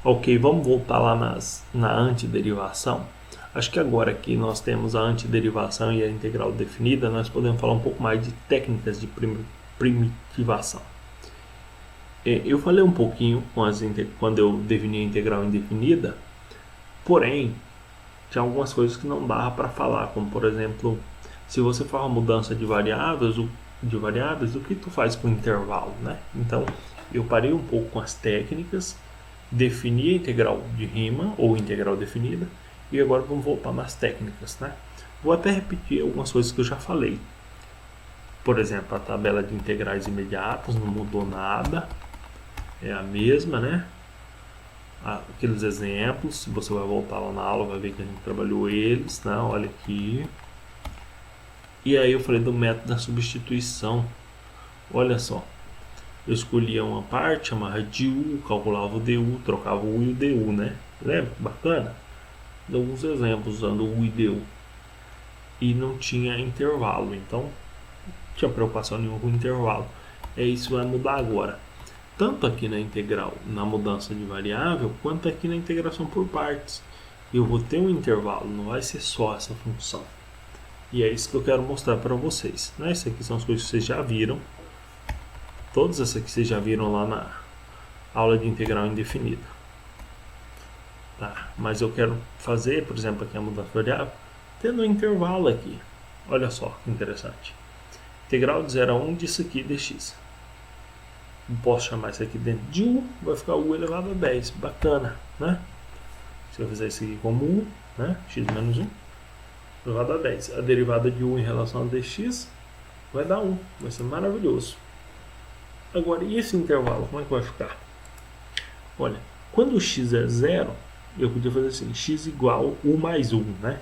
Ok, vamos voltar lá na antiderivação. Acho que agora que nós temos a antiderivação e a integral definida, nós podemos falar um pouco mais de técnicas de primitivação. Eu falei um pouquinho quando eu defini a integral indefinida, porém, tinha algumas coisas que não dava para falar, como por exemplo, se você faz uma mudança de variáveis, o que tu faz com o intervalo, né? Então, eu parei um pouco com as técnicas, defini a integral de Riemann ou integral definida, e agora vamos voltar nas técnicas, né? Vou até repetir algumas coisas que eu já falei. Por exemplo, a tabela de integrais imediatas não mudou nada, é a mesma, né? Aqueles exemplos, se você vai voltar lá na aula, vai ver que a gente trabalhou eles, né? Olha aqui. E aí eu falei do método da substituição. Olha só, eu escolhia uma parte, chamava de U, calculava o DU, trocava o U e o DU, né? Lembra? Bacana? Dou alguns exemplos usando o U e DU. E não tinha intervalo, então não tinha preocupação nenhuma com o intervalo. Isso vai mudar agora. Tanto aqui na integral, na mudança de variável, quanto aqui na integração por partes. Eu vou ter um intervalo, não vai ser só essa função. E é isso que eu quero mostrar para vocês. Né? Essas aqui são as coisas que vocês já viram. Todas essas aqui vocês já viram lá na aula de integral indefinida. Tá? Mas eu quero fazer, por exemplo, aqui a mudança de variável, tendo um intervalo aqui. Olha só que interessante. Integral de 0 a 1 disso aqui dx. Posso chamar isso aqui dentro de U, vai ficar U elevado a 10. Bacana, né? Se eu fizer isso aqui como U, né? X menos 1 elevado a 10. A derivada de U em relação a dx vai dar 1. Vai ser maravilhoso. Agora, e esse intervalo? Como é que vai ficar? Olha, quando o x é 0, eu podia fazer assim, x igual U mais 1, né?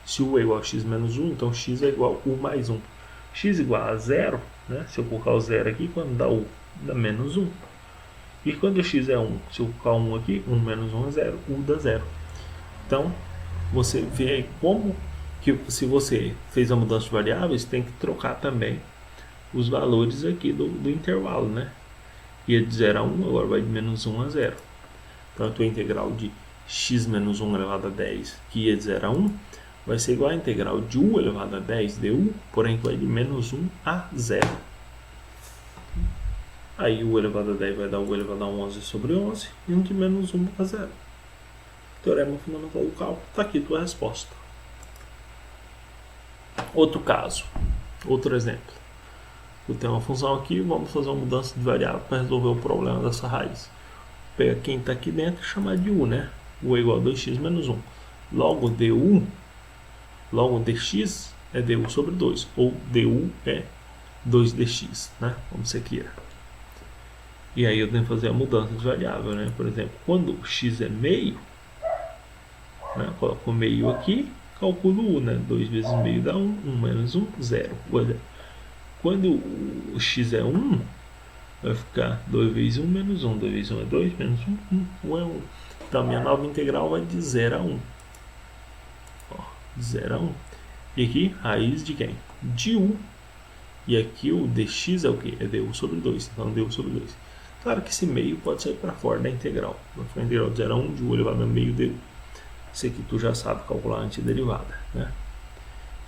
Se U é igual a x menos 1, então x é igual a U mais 1. X igual a 0, né? Se eu colocar o 0 aqui, quando dá U, dá menos 1. E quando x é 1, se eu colocar 1 aqui, 1 menos 1 é 0, U dá 0. Então, você vê aí como que se você fez a mudança de variáveis, tem que trocar também os valores aqui do intervalo, né? Ia de 0 a 1, agora vai de menos 1 a 0. Então, a tua integral de x menos 1 elevado a 10, que ia de 0 a 1, vai ser igual a integral de U elevado a 10 du, porém vai de menos 1 a 0. Aí U elevado a 10 vai dar U elevado a 11 sobre 11, e 1 de menos 1 a 0. Teorema fundamental do cálculo, está aqui a tua resposta. Outro caso, outro exemplo. Eu tenho uma função aqui, vamos fazer uma mudança de variável para resolver o problema dessa raiz. Pega quem está aqui dentro e chamar de U, né? U é igual a 2x menos 1. Logo dx é du sobre 2, ou du é 2dx, né? Como você queira. E aí eu tenho que fazer a mudança de variável, né? Por exemplo, quando x é meio, né? Coloco o meio aqui, calculo U, né? 2 vezes meio dá 1, 1 menos 1, 0. Quando o x é 1, vai ficar 2 vezes 1 menos 1. 2 vezes 1 é 2, menos 1, 1 é 1. Então, a minha nova integral vai de 0 a 1. Ó, de 0 a 1. E aqui, raiz de quem? De U. E aqui o dx é o quê? É du sobre 2. Então, du sobre 2. Claro que esse meio pode sair para fora da integral. Vai ficar a integral de 0 a 1 de U elevado a meio du. Isso aqui tu já sabe calcular a antiderivada, né?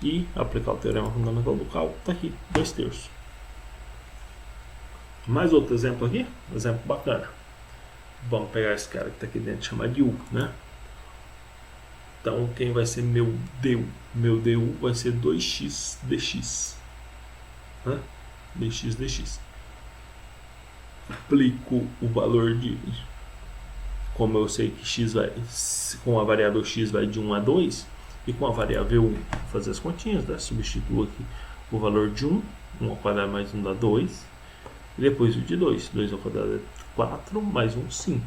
E aplicar o teorema fundamental do cálculo, está aqui, 2/3. Mais outro exemplo aqui, um exemplo bacana. Vamos pegar esse cara que está aqui dentro e chamar de U, né? Então, quem vai ser meu du? Meu du vai ser 2x dx. Né? dx. Aplico o valor de... Como eu sei que x vai... Com a variável x vai de 1 a 2, e com a variável 1, vou fazer as continhas, né? Substituo aqui o valor de 1. 1 ao quadrado mais 1 dá 2. E depois o de 2. 2 ao quadrado é 4, mais 1, 5.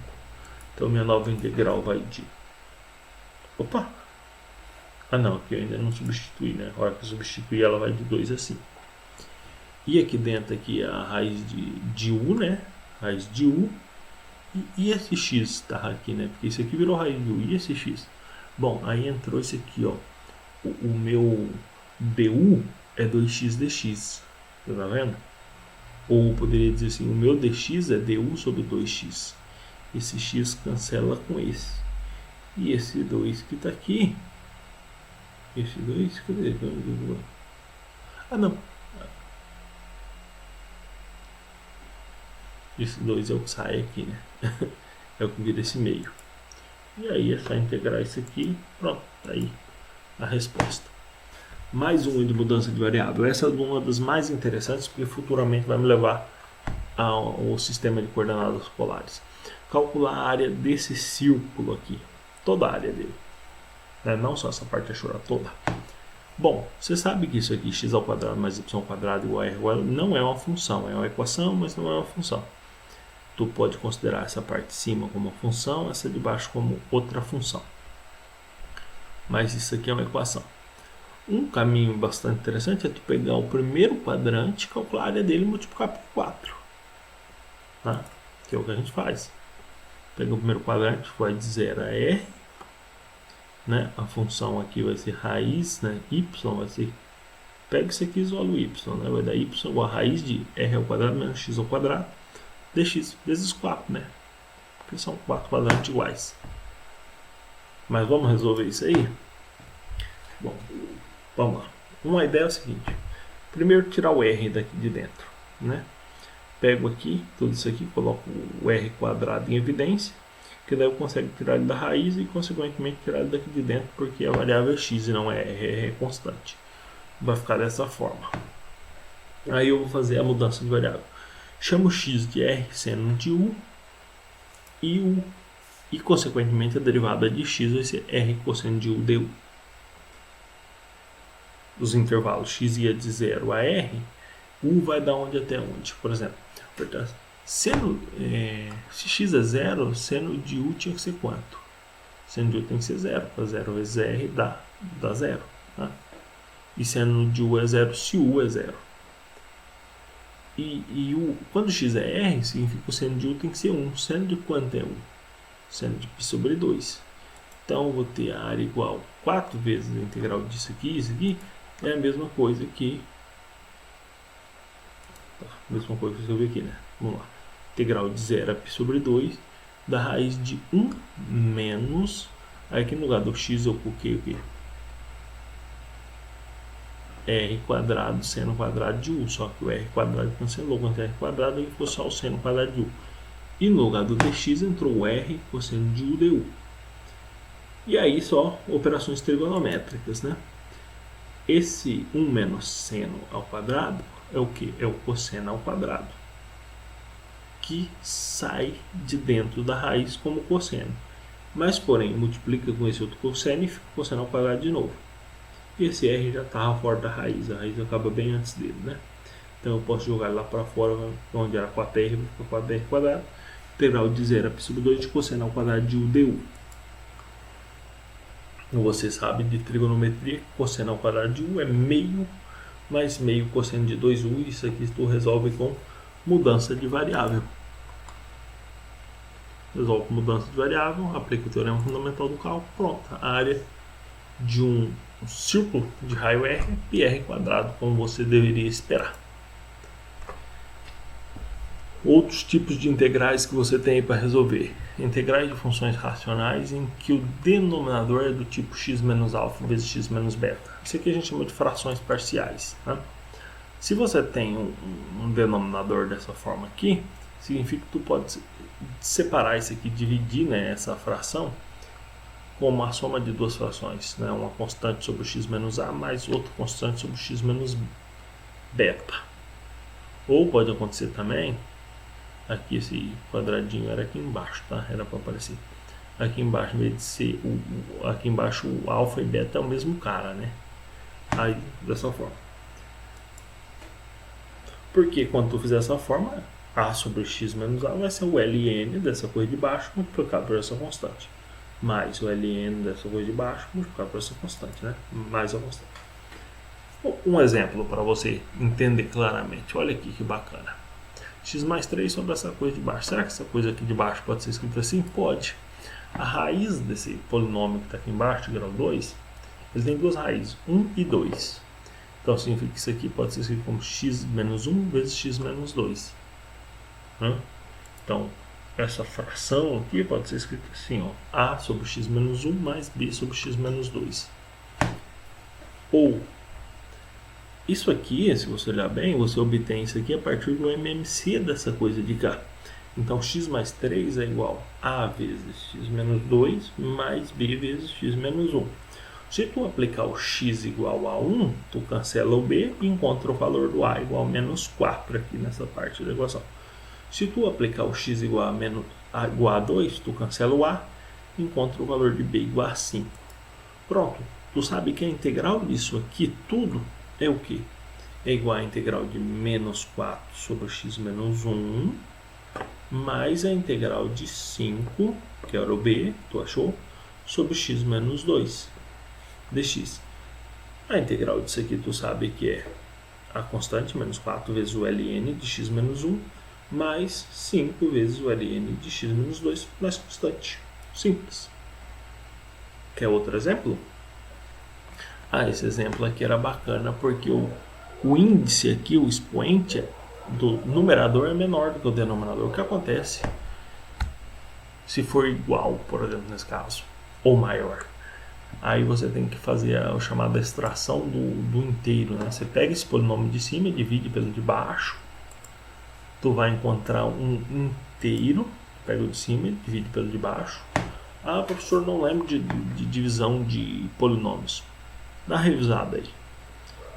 Então, minha nova integral vai de... Opa! Ah, não, aqui eu ainda não substituí, né? A hora que eu substituir, ela vai de 2 a 5. E aqui dentro aqui a raiz de U, né? Raiz de U. E esse x tá aqui, né? Porque isso aqui virou raiz de U. E esse x? Bom, aí entrou esse aqui, ó. O meu du é 2x dx. Tá vendo? Ou poderia dizer assim, o meu dx é du sobre 2x. esse x cancela com esse. E esse 2 que está aqui, esse 2, cadê? Ah, não. Esse 2 é o que sai aqui, né? É o que vira esse meio. E aí é só integrar isso aqui, pronto, tá aí a resposta. Mais um de mudança de variável. Essa é uma das mais interessantes, porque futuramente vai me levar ao sistema de coordenadas polares. Calcular a área desse círculo aqui, toda a área dele, né? Não só essa parte achura toda. Bom, você sabe que isso aqui, x ao quadrado mais y ao quadrado igual a r igual, não é uma função, é uma equação, mas não é uma função. Tu pode considerar essa parte de cima como uma função, essa de baixo como outra função. Mas isso aqui é uma equação. Um caminho bastante interessante é tu pegar o primeiro quadrante, calcular a área dele e multiplicar por 4. Tá? Que é o que a gente faz. Pega o primeiro quadrante, vai de 0 a r. Né? A função aqui vai ser raiz, né? Y vai ser... Pega isso aqui e isola o y. Né? Vai dar y igual a raiz de r ao quadrado menos x ao quadrado. Dx vezes 4, né? Porque são 4 quadrantes iguais. Mas vamos resolver isso aí? Bom, vamos lá. Uma ideia é o seguinte. Primeiro tirar o r daqui de dentro, né? Pego aqui, tudo isso aqui, coloco o r quadrado em evidência, que daí eu consigo tirar ele da raiz e consequentemente tirar ele daqui de dentro, porque a variável é x e não é r, é constante. Vai ficar dessa forma. Aí eu vou fazer a mudança de variável. Chamo x de r seno de u e consequentemente a derivada de x vai ser r cosseno de u du. Os intervalos x ia de 0 a r, u vai dar onde até onde? Por exemplo, seno, se x é 0, seno de u tinha que ser quanto? Seno de u tem que ser 0, para 0 vezes r dá 0. Tá? E seno de u é 0 se u é 0. Quando x é r, significa que o seno de u tem que ser 1. Seno de quanto é 1? Seno de π sobre 2. Então, eu vou ter a área igual a 4 vezes a integral disso aqui, isso aqui, é a mesma coisa que... mesma coisa que eu vi aqui, né? Vamos lá. Integral de 0 a π sobre 2 da raiz de 1 menos... Aí aqui no lugar do x eu coloquei o quê? R quadrado seno quadrado de u, só que o r quadrado cancelou com r quadrado e ficou só o seno quadrado de u. E no lugar do dx entrou o r cosseno de u du. E aí só operações trigonométricas, né? Esse 1 menos seno ao quadrado é o que? É o cosseno ao quadrado, que sai de dentro da raiz como cosseno. Mas, porém, multiplica com esse outro cosseno e fica cosseno ao quadrado de novo. E esse r já estava fora da raiz, a raiz acaba bem antes dele, né? Então eu posso jogar lá para fora, onde era 4r, vai ficar 4r quadrado. Integral de 0 a π sobre 2 de cosseno ao quadrado de u du. Você sabe de trigonometria, cosseno ao quadrado de u é meio mais meio cosseno de 2u. Isso aqui tu resolve com mudança de variável. Resolve com mudança de variável, aplica o teorema fundamental do cálculo, pronto. A área de um círculo de raio r é πr quadrado, como você deveria esperar. Outros tipos de integrais que você tem para resolver. Integrais de funções racionais em que o denominador é do tipo x menos alfa vezes x menos beta. Isso aqui a gente chama de frações parciais. Né? Se você tem um denominador dessa forma aqui, significa que tu pode separar isso aqui, dividir, né, essa fração como a soma de duas frações. Né? Uma constante sobre x menos a mais outra constante sobre x menos beta. Ou pode acontecer também... Aqui esse quadradinho era aqui embaixo, tá? Era para aparecer. Aqui embaixo, em vez de ser aqui embaixo o alfa e beta é o mesmo cara, né? Aí, dessa forma. Porque quando tu fizer essa forma, a sobre x menos a vai ser o ln dessa coisa de baixo multiplicado por essa constante. Mais o ln dessa coisa de baixo multiplicado por essa constante, né? Mais a constante. Um exemplo para você entender claramente. Olha aqui que bacana. X mais 3 sobre essa coisa de baixo. Será que essa coisa aqui de baixo pode ser escrita assim? Pode. A raiz desse polinômio que está aqui embaixo, de grau 2, ele tem duas raízes, 1 e 2. Então significa que isso aqui pode ser escrito como x menos 1 vezes x menos 2. Então, essa fração aqui pode ser escrita assim, ó, a sobre x menos 1 mais b sobre x menos 2. Ou, isso aqui, se você olhar bem, você obtém isso aqui a partir do MMC dessa coisa de cá. Então, x mais 3 é igual a A vezes x menos 2 mais b vezes x menos 1. Se tu aplicar o x igual a 1, tu cancela o b e encontra o valor do a igual a menos 4 aqui nessa parte da equação. Se tu aplicar o x igual a 2, tu cancela o a e encontra o valor de b igual a 5. Pronto, tu sabe que a integral disso aqui tudo é o quê? É igual a integral de menos 4 sobre x menos 1 mais a integral de 5, que era o b, tu achou, sobre x menos 2 dx. A integral disso aqui tu sabe que é a constante menos 4 vezes o ln de x menos 1 mais 5 vezes o ln de x menos 2 mais constante. Simples. Quer outro exemplo? Esse exemplo aqui era bacana porque o índice aqui, o expoente do numerador é menor do que o denominador. O que acontece se for igual, por exemplo, nesse caso, ou maior? Aí você tem que fazer a chamada extração do inteiro, né? Você pega esse polinômio de cima e divide pelo de baixo. Tu vai encontrar um inteiro, pega o de cima e divide pelo de baixo. Professor, não lembro de divisão de polinômios. Dá revisada aí.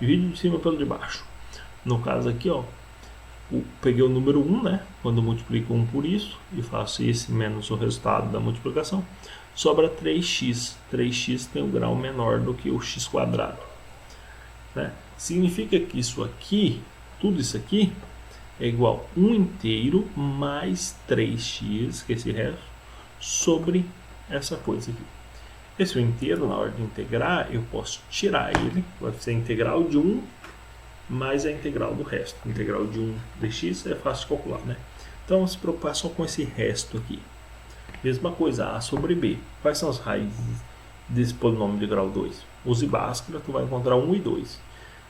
Divide de cima pelo de baixo. No caso aqui, ó, peguei o número 1, né? Quando eu multiplico 1 por isso e faço esse menos o resultado da multiplicação, sobra 3x. 3x tem um grau menor do que o x quadrado, né? Significa que isso aqui, tudo isso aqui, é igual a 1 inteiro mais 3x, que é esse resto, sobre essa coisa aqui. Esse inteiro, na hora de integrar, eu posso tirar ele, vai ser a integral de 1 mais a integral do resto. A integral de 1 dx é fácil de calcular, né? Então, se preocupar só com esse resto aqui. Mesma coisa, a sobre b. Quais são as raízes desse polinômio de grau 2? Use Bhaskara, tu vai encontrar 1 e 2.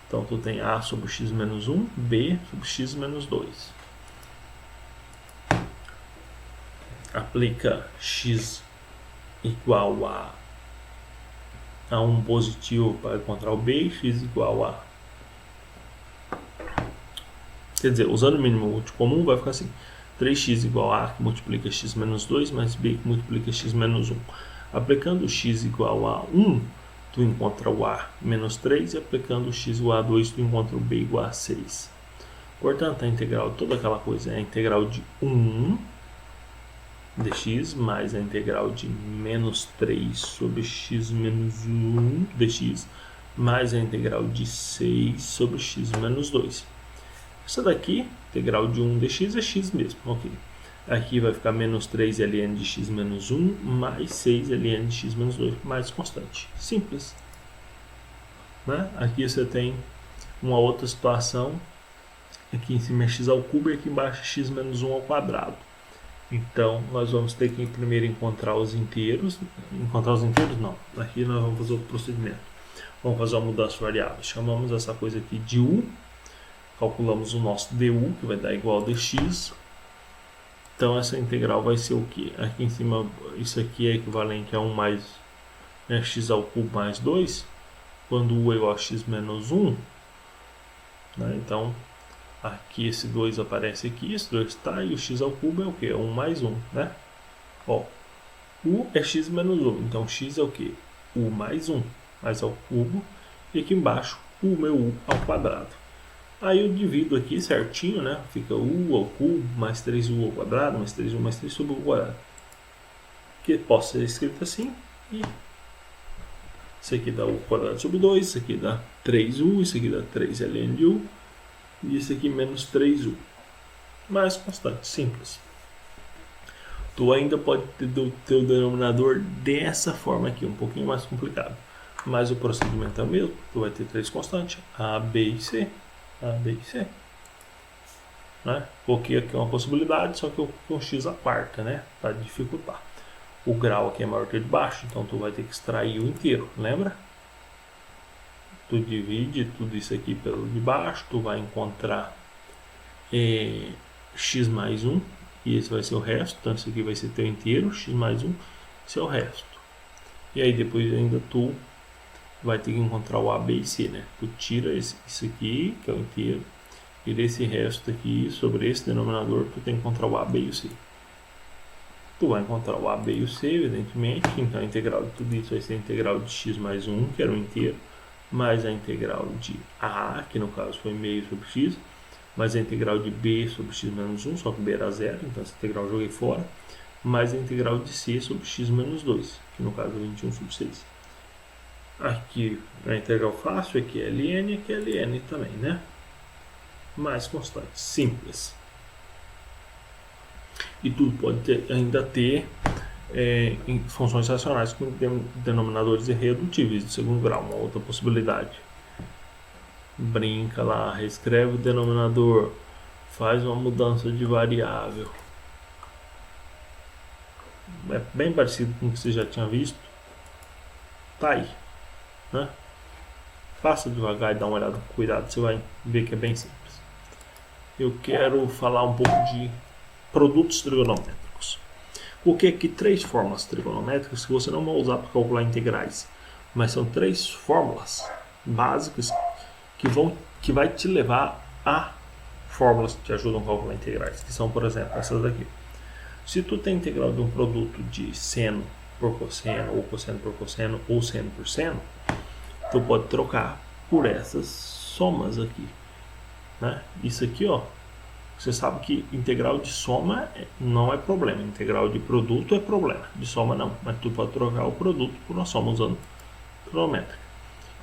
Então, tu tem a sobre x menos 1, b sobre x menos 2. Aplica x igual a 1 positivo para encontrar o b e x igual a... Quer dizer, usando o mínimo útil comum, vai ficar assim. 3x igual a que multiplica x menos 2, mais b que multiplica x menos 1. Aplicando x igual a 1, tu encontra o a menos 3, e aplicando x igual a 2, tu encontra o b igual a 6. Portanto, a integral de toda aquela coisa é a integral de 1 dx mais a integral de menos 3 sobre x menos 1 dx mais a integral de 6 sobre x menos 2. Essa daqui, integral de 1 dx é x mesmo, ok. Aqui vai ficar menos 3 ln de x menos 1 mais 6 ln de x menos 2 mais constante. Simples, né? Aqui você tem uma outra situação. Aqui em cima é x ao cubo e aqui embaixo é x menos 1 ao quadrado. Então, nós vamos ter que primeiro encontrar os inteiros. Encontrar os inteiros? Não. Aqui nós vamos fazer outro procedimento. Vamos fazer uma mudança variável. Chamamos essa coisa aqui de u. Calculamos o nosso du, que vai dar igual a dx. Então, essa integral vai ser o quê? Aqui em cima, isso aqui é equivalente a 1 mais x ao cubo mais 2. Quando u é igual a x menos 1. Né? Então, aqui esse 2 aparece aqui, esse 2 está, e o x ao cubo é o que? 1 mais 1, né? Ó, u é x menos 1, então x é o que? U mais 1, mais ao cubo, e aqui embaixo, o meu u ao quadrado. Aí eu divido aqui certinho, né? Fica u ao cubo, mais 3u ao quadrado, mais 3u mais 3 sobre o quadrado. Que possa ser escrito assim, e isso aqui dá u quadrado sobre 2, isso aqui dá 3u, isso aqui dá 3 ln de u, e isso aqui menos 3u. Mais constante, simples. Tu ainda pode ter o teu denominador dessa forma aqui, um pouquinho mais complicado. Mas o procedimento é o mesmo. Tu vai ter 3 constantes, A, B e C. A, B e C. Né? Coloquei aqui uma possibilidade, só que eu com x a quarta, né? Para dificultar. O grau aqui é maior que o de baixo, então tu vai ter que extrair o inteiro, lembra? Tu divide tudo isso aqui pelo de baixo, tu vai encontrar x mais 1 e esse vai ser o resto, então isso aqui vai ser teu inteiro, x mais 1, esse é o resto. E aí depois ainda tu vai ter que encontrar o a, b e c, né? Tu tira isso aqui, que é o inteiro, e desse resto aqui, sobre esse denominador, tu tem que encontrar o a, b e o c. Tu vai encontrar o a, b e o c, evidentemente, então a integral de tudo isso vai ser a integral de x mais 1, que era o inteiro, mais a integral de a, que no caso foi meio sobre x, mais a integral de b sobre x menos 1, só que b era 0, então essa integral eu joguei fora, mais a integral de c sobre x menos 2, que no caso é 21 sobre 6. Aqui a integral fácil, aqui é ln, aqui é ln também, né? Mais constante, simples. E tudo pode ainda ter funções racionais com denominadores irredutíveis de segundo grau, uma outra possibilidade. Brinca lá, reescreve o denominador, faz uma mudança de variável. É bem parecido com o que você já tinha visto. Tá aí, né? Faça devagar e dá uma olhada com cuidado, você vai ver que é bem simples. Eu quero falar um pouco de produtos trigonométricos. O que é que 3 fórmulas trigonométricas que você não vai usar para calcular integrais, mas são 3 fórmulas básicas que vai te levar a fórmulas que te ajudam a calcular integrais, que são, por exemplo, essas daqui. Se tu tem integral de um produto de seno por cosseno, ou cosseno por cosseno, ou seno por seno, tu pode trocar por essas somas aqui, né? Isso aqui, ó, você sabe que integral de soma não é problema, integral de produto é problema, de soma não, mas tu pode trocar o produto por uma soma usando trigonométrica.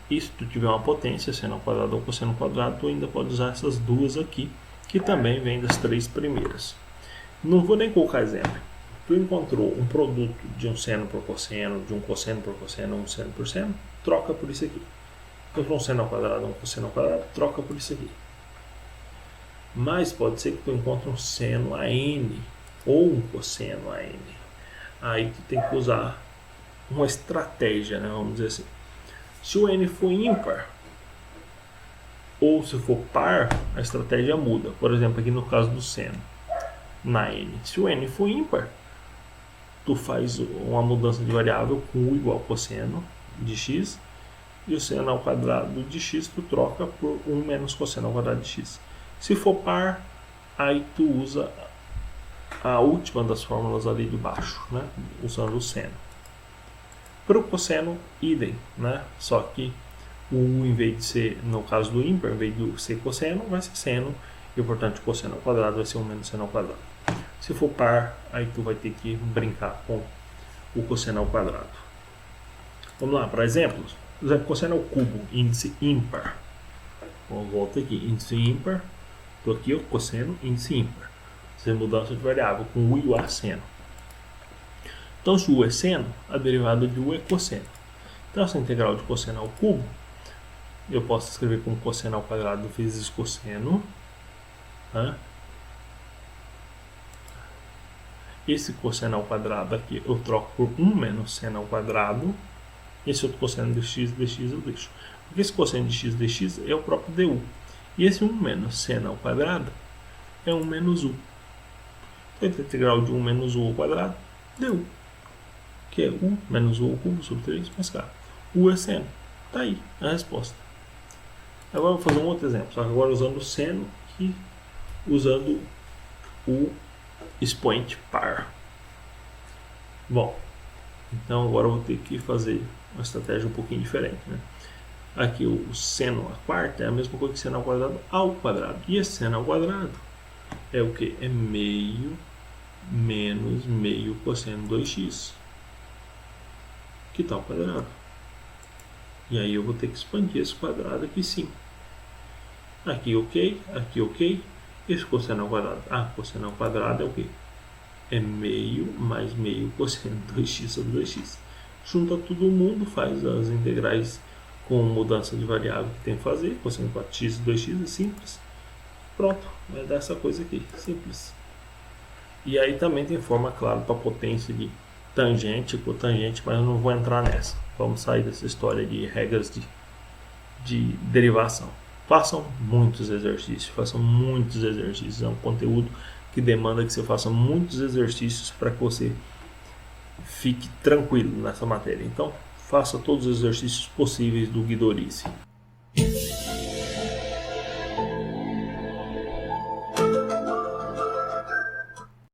E se tu tiver uma potência, seno ao quadrado ou cosseno ao quadrado, tu ainda pode usar essas duas aqui, que também vêm das 3 primeiras. Não vou nem colocar exemplo. Tu encontrou um produto de um seno por cosseno, de um cosseno por cosseno, um seno por seno, troca por isso aqui. Encontrou um seno ao quadrado, um cosseno ao quadrado, troca por isso aqui. Mas pode ser que tu encontre um seno a n ou um cosseno a n. Aí tu tem que usar uma estratégia, né? Vamos dizer assim. Se o n for ímpar ou se for par, a estratégia muda. Por exemplo, aqui no caso do seno, na n. Se o n for ímpar, tu faz uma mudança de variável com u igual a cosseno de x, e o seno ao quadrado de x tu troca por 1 menos cosseno ao quadrado de x. Se for par, aí tu usa a última das fórmulas ali de baixo, né? Usando o seno. Para o cosseno, idem, né? Só que o u, em vez de ser, no caso do ímpar, em vez de ser cosseno, vai ser seno, e portanto o cosseno ao quadrado vai ser 1 menos seno ao quadrado. Se for par, aí tu vai ter que brincar com o cosseno ao quadrado. Vamos lá, para exemplos. Por exemplo, cosseno ao cubo, índice ímpar. Bom, volta aqui, índice ímpar. Estou aqui, o cosseno, índice ímpar. Fazer mudança de variável com u igual a seno. Então, se u é seno, a derivada de u é cosseno. Então, essa integral de cosseno ao cubo, eu posso escrever como cosseno ao quadrado vezes cosseno. Né? Esse cosseno ao quadrado aqui eu troco por 1 menos seno ao quadrado. Esse outro cosseno de x dx eu deixo. Porque esse cosseno de x dx é o próprio du. E esse 1 menos seno ao quadrado é 1 menos u. Então, a integral de 1 menos u ao quadrado, du. Que é u menos u ao cubo sobre 3 mais k. U é seno. Está aí a resposta. Agora eu vou fazer um outro exemplo. Só que agora usando o seno e usando o expoente par. Bom, então agora eu vou ter que fazer uma estratégia um pouquinho diferente, né? Aqui o seno à quarta é a mesma coisa que seno ao quadrado ao quadrado. E esse seno ao quadrado é o que? É meio menos meio cosseno 2x, que está ao quadrado. E aí eu vou ter que expandir esse quadrado aqui sim. Aqui ok, aqui ok. Esse cosseno ao quadrado. Ah, cosseno ao quadrado é o quê? É meio mais meio cosseno 2x sobre 2x. Junta todo mundo, faz as integrais com mudança de variável que tem que fazer. Cosseno 4x e 2x é simples. Pronto, vai dar essa coisa aqui, simples. E aí também tem forma, claro, para potência de tangente, cotangente, mas eu não vou entrar nessa. Vamos sair dessa história de regras de derivação. Façam muitos exercícios, é um conteúdo que demanda que você faça muitos exercícios para que você fique tranquilo nessa matéria. Então, faça todos os exercícios possíveis do Guidorize.